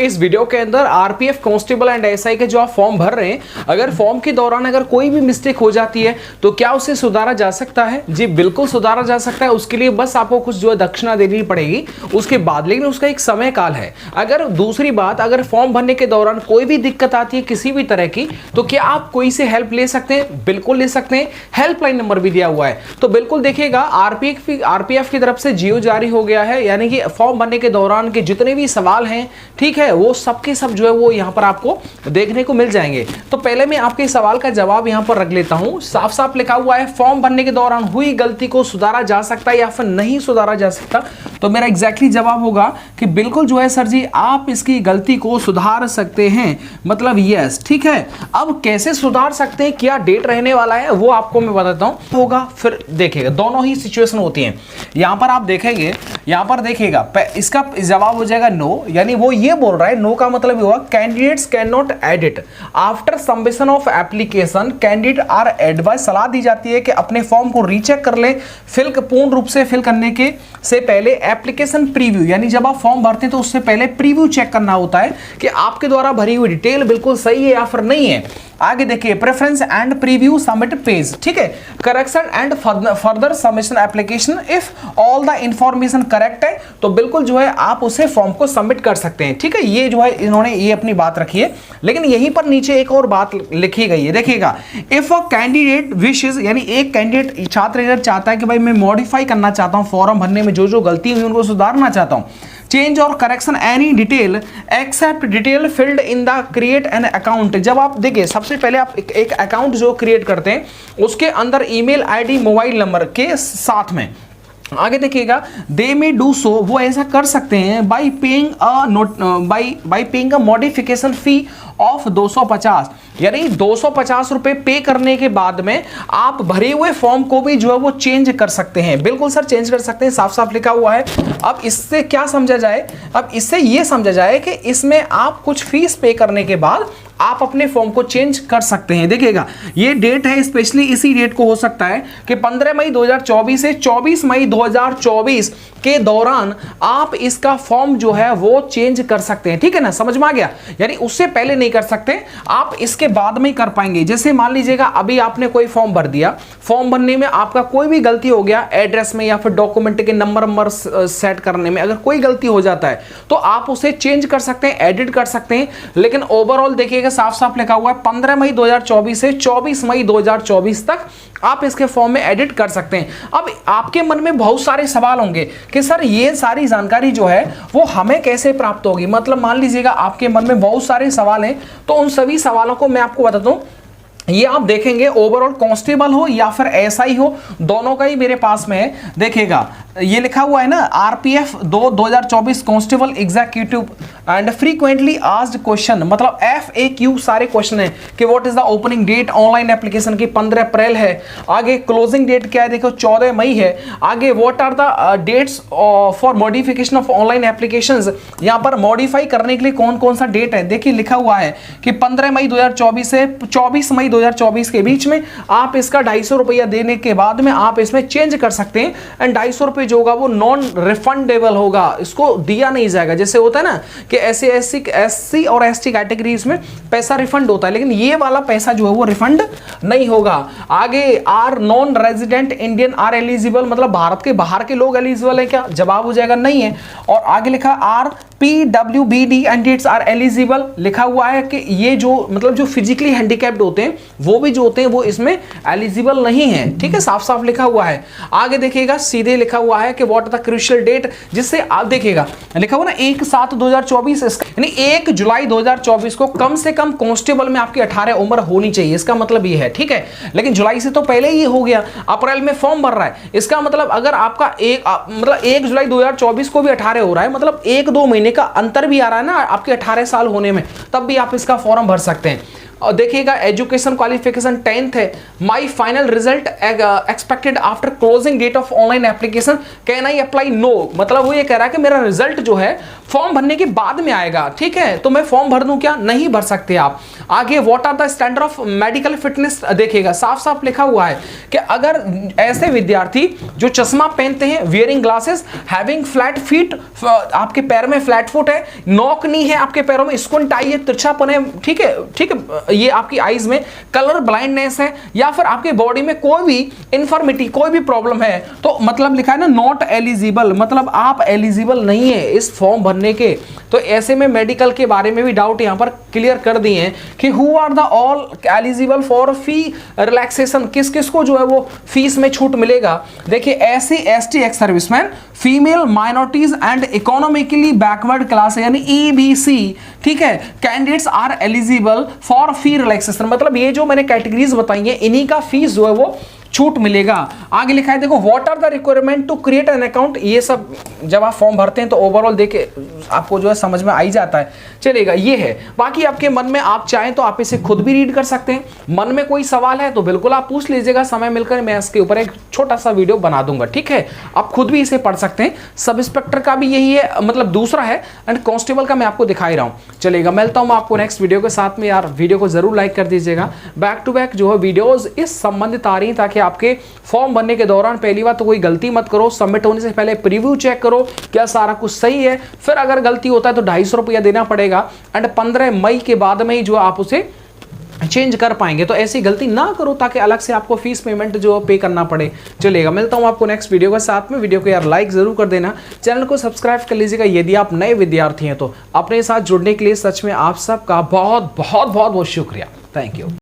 इस वीडियो के अंदर आरपीएफ कांस्टेबल एंड एसआई के जो आप फॉर्म भर रहे हैं, अगर फॉर्म के दौरान अगर कोई भी मिस्टेक हो जाती है तो क्या उसे सुधारा जा सकता है? जी बिल्कुल सुधारा जा सकता है। उसके लिए बस आपको कुछ जो है दक्षिणा देनी पड़ेगी उसके बाद, लेकिन उसका एक समय काल है। अगर दूसरी बात, अगर फॉर्म भरने के दौरान कोई भी दिक्कत आती है किसी भी तरह की, तो क्या आप कोई से हेल्प ले सकते हैं? बिल्कुल ले सकते हैं। हेल्पलाइन नंबर भी दिया हुआ है, तो बिल्कुल देखिएगा आरपीएफ की तरफ से जियो जारी हो गया है, यानी कि फॉर्म भरने के दौरान के जितने भी सवाल हैं, ठीक है, वो सबके सब जो है वो यहाँ पर आपको देखने को मिल जाएंगे। तो पहले मैं आपके सवाल का जवाब यहाँ पर रख लेता हूँ। साफ साफ लिखा हुआ है, फॉर्म भरने के दौरान हुई गलती को सुधारा जा सकता है या फिर नहीं सुधारा जा सकता। तो मेरा एग्जैक्टली जवाब होगा कि बिल्कुल जो है सर जी आप इसकी गलती को सुधार सकते हैं, मतलब यस, ठीक है। अब कैसे सुधार सकते हैं, क्या डेट रहने वाला है, वो आपको मैं बताता हूँ। होगा फिर देखिएगा, दोनों ही सिचुएशन होती हैं। यहाँ पर आप देखेंगे, यहाँ पर देखिएगा, इसका जवाब हो जाएगा नो, यानी वो ये बोल रहा है, नो का मतलब हुआ candidates can not edit after submission of application. Candidate are advise, सलाह दी जाती है कि अपने फॉर्म को रीचेक कर ले पूर्ण रूप से फिल करने के से पहले एप्लीकेशन प्रीव्यू, यानी जब आप फॉर्म भरते हैं तो उससे पहले प्रीव्यू चेक करना होता है कि आपके द्वारा भरी हुई डिटेल बिल्कुल सही है या फिर नहीं है। आगे देखिए, preference and preview submit page, ठीक है। Correction and further submission application if all the information correct है, तो बिल्कुल जो है आप उसे फॉर्म को सबमिट कर सकते हैं, ठीक है। ये जो है इन्होंने ये अपनी बात रखी है, लेकिन यहीं पर नीचे एक और बात लिखी गई है, देखिएगा। इफ अ कैंडिडेट विशेस, यानी एक कैंडिडेट छात्र अगर चाहता है कि भाई मैं मॉडिफाई करना चाहता हूं, फॉर्म भरने में जो जो गलती हुई उनको सुधारना चाहता हूं, चेंज और correction any detail except detail filled in the create an account. जब आप देखिए, सबसे पहले आप एक अकाउंट जो क्रिएट करते हैं उसके अंदर ईमेल आईडी मोबाइल नंबर के साथ में, आगे देखिएगा, दे में डू सो, वो ऐसा कर सकते हैं by paying a modification fee of 250, यानी 250 रुपए पे करने के बाद में आप भरे हुए फॉर्म को भी जो है वो चेंज कर सकते हैं। बिल्कुल सर चेंज कर सकते हैं, साफ साफ लिखा हुआ है। अब इससे क्या समझा जाए, अब इससे ये समझा जाए कि इसमें आप कुछ फीस पे करने के बाद आप अपने फॉर्म को चेंज कर सकते हैं। देखिएगा, ये डेट है, स्पेशली इसी डेट को हो सकता है कि 15 मई 2024 से 24 मई 2024 के दौरान आप इसका फॉर्म जो है वो चेंज कर सकते हैं, ठीक है ना, समझ में आ गया। यानी उससे पहले नहीं कर सकते, आप इसके बाद में कर पाएंगे। जैसे मान लीजिएगा अभी आपने कोई फॉर्म भर दिया, फॉर्म भरने में आपका कोई भी गलती हो गया, एड्रेस में या फिर डॉक्यूमेंट के नंबर सेट करने में अगर कोई गलती हो जाता है तो आप उसे चेंज कर सकते हैं, एडिट कर सकते हैं। लेकिन ओवरऑल देखिएगा, साफ साफ लिखा हुआ है 15 मई 2024 से 24 मई 2024 तक आप इसके फॉर्म में एडिट कर सकते हैं। अब आपके मन में बहुत सारे सवाल होंगे कि सर ये सारी जानकारी जो है वो हमें कैसे प्राप्त होगी, मतलब मान लीजिएगा आपके मन में बहुत सारे सवाल हैं, तो उन सभी सवालों को मैं आपको बताता हूं। ये आप देखेंगे, ओवरऑल कांस्टेबल हो या फिर एसआई हो, दोनों का ही मेरे पास में है। देखिएगा, ये लिखा हुआ है ना, RPF 2024 constable executive and frequently asked question, मतलब FAQ सारे क्वेश्चन है कि what is the opening date online application की 15 अप्रैल है, आगे क्लोजिंग डेट क्या है, देखो 14 मई है, आगे what are the dates for modification of online applications, यहाँ पर मॉडिफाई करने के लिए कौन कौन सा डेट है। देखिए लिखा हुआ है कि 15 मई 2024 से 24 मई 2024 के बीच में आप इसका 250 रुपया देने के बाद में आप इसमें चेंज कर सकते हैं, एंड 250 रुपये जो होगा वो नॉन रिफंडेबल होगा, इसको दिया नहीं जाएगा। जैसे होता है ना कि SC और ST कैटेगरीज में पैसा रिफंड होता है, लेकिन ये वाला पैसा जो है वो रिफंड नहीं होगा। आगे, are non resident Indian are eligible, मतलब भारत के बाहर के लोग एलिजिबल है क्या, जवाब हो जाएगा नहीं है। और आगे लिखा are PWBD candidates are eligible, लिखा हुआ है कि ये जो मतलब जो फिजिकली हैंडीकैप्ड होते हैं वो भी जो होते हैं वो इसमें एलिजिबल नहीं है, ठीक है, साफ साफ लिखा हुआ है। आगे देखिएगा, सीधे लिखा हुआ है कि व्हाट द क्रूशियल डेट, जिससे आप देखिएगा लिखा हुआ ना 1/7/2024, यानी 1 जुलाई 2024 को कम से कम कांस्टेबल में आपकी 18 उम्र होनी चाहिए, इसका मतलब ये है, ठीक है। लेकिन जुलाई से तो पहले ही हो गया, अप्रैल में फॉर्म भर रहा है, इसका मतलब अगर आपका 1 जुलाई 2024 को भी 18 हो रहा है, मतलब 1-2 महीने का अंतर भी आ रहा है ना आपके 18 साल होने में, तब भी आप इसका फॉर्म भर सकते हैं। और देखिएगा एजुकेशन क्वालिफिकेशन 10th है। My final result expected after closing date of online application, can I apply? No, मतलब वो ये कह रहा है कि मेरा रिजल्ट जो है फॉर्म भरने के बाद में आएगा, ठीक है, तो मैं फॉर्म भर दूं क्या? नहीं भर सकते आप। आगे what are the standard of medical fitness, देखिएगा साफ साफ लिखा हुआ है कि अगर ऐसे विद्यार्थी जो चश्मा पहनते हैं, wearing glasses, having flat feet, आपके पैर में फ्लैट फुट है, नॉक नी है आपके पैरों में, स्क्विंट आई है, तिरछापन है, ठीक है, ठीक है, ये आपकी आईज में कलर ब्लाइंडनेस है, या फिर आपके बॉडी में कोई भी इंफर्मिटी, कोई भी प्रॉब्लम है, तो मतलब लिखा है ना नॉट एलिजिबल, मतलब आप एलिजिबल नहीं है इस फॉर्म भरने के। तो ऐसे में मेडिकल के बारे में भी डाउट यहां पर क्लियर कर दिए हैं कि who are the all eligible for fee relaxation, किस किस को जो है वो फीस में छूट मिलेगा। देखिए SC ST ex serviceman, female minorities and economically backward class यानी ईबीसी, ठीक है, candidates are eligible for fee relaxation, मतलब ये जो मैंने कैटेगरीज बताई हैं इन्हीं का फीस जो है वो छूट मिलेगा। आगे लिखा है देखो what are the requirement to create an account, ये सब जब आप फॉर्म भरते हैं तो ओवरऑल देखे आपको जो है समझ में आ ही जाता है, चलेगा ये है। बाकी आपके मन में आप चाहें तो आप इसे खुद भी रीड कर सकते हैं, मन में कोई सवाल है तो बिल्कुल आप पूछ लीजिएगा, समय मिलकर मैं इसके ऊपर एक छोटा सा वीडियो बना दूंगा, ठीक है, आप खुद भी इसे पढ़ सकते हैं। सब इंस्पेक्टर का भी यही है, मतलब दूसरा है, एंड कांस्टेबल का मैं आपको दिखा ही रहा हूं। चलेगा, मिलता हूं मैं आपको नेक्स्ट वीडियो के साथ में। यार वीडियो को जरूर लाइक कर दीजिएगा, बैक टू बैक जो है वीडियोज इस संबंधित आ रही हैं ताकि आपके फॉर्म भरने के दौरान पहली बात तो कोई गलती मत करो, सबमिट होने से पहले प्रीव्यू चेक करो क्या सारा कुछ सही है, फिर अगर गलती होता है तो 250 रुपया देना पड़ेगा, एंड 15 मई के बाद में ही जो आप उसे चेंज कर पाएंगे। तो ऐसी गलती ना करो ताकि अलग से आपको फीस पेमेंट जो पे करना पड़े। चलेगा, मिलता हूं आपको नेक्स्ट वीडियो के साथ में। वीडियो को यार लाइक जरूर कर देना, चैनल को सब्सक्राइब कर लीजिएगा यदि आप नए विद्यार्थी हैं तो। अपने साथ जुड़ने के लिए सच में आप सबका बहुत बहुत बहुत बहुत शुक्रिया, थैंक यू।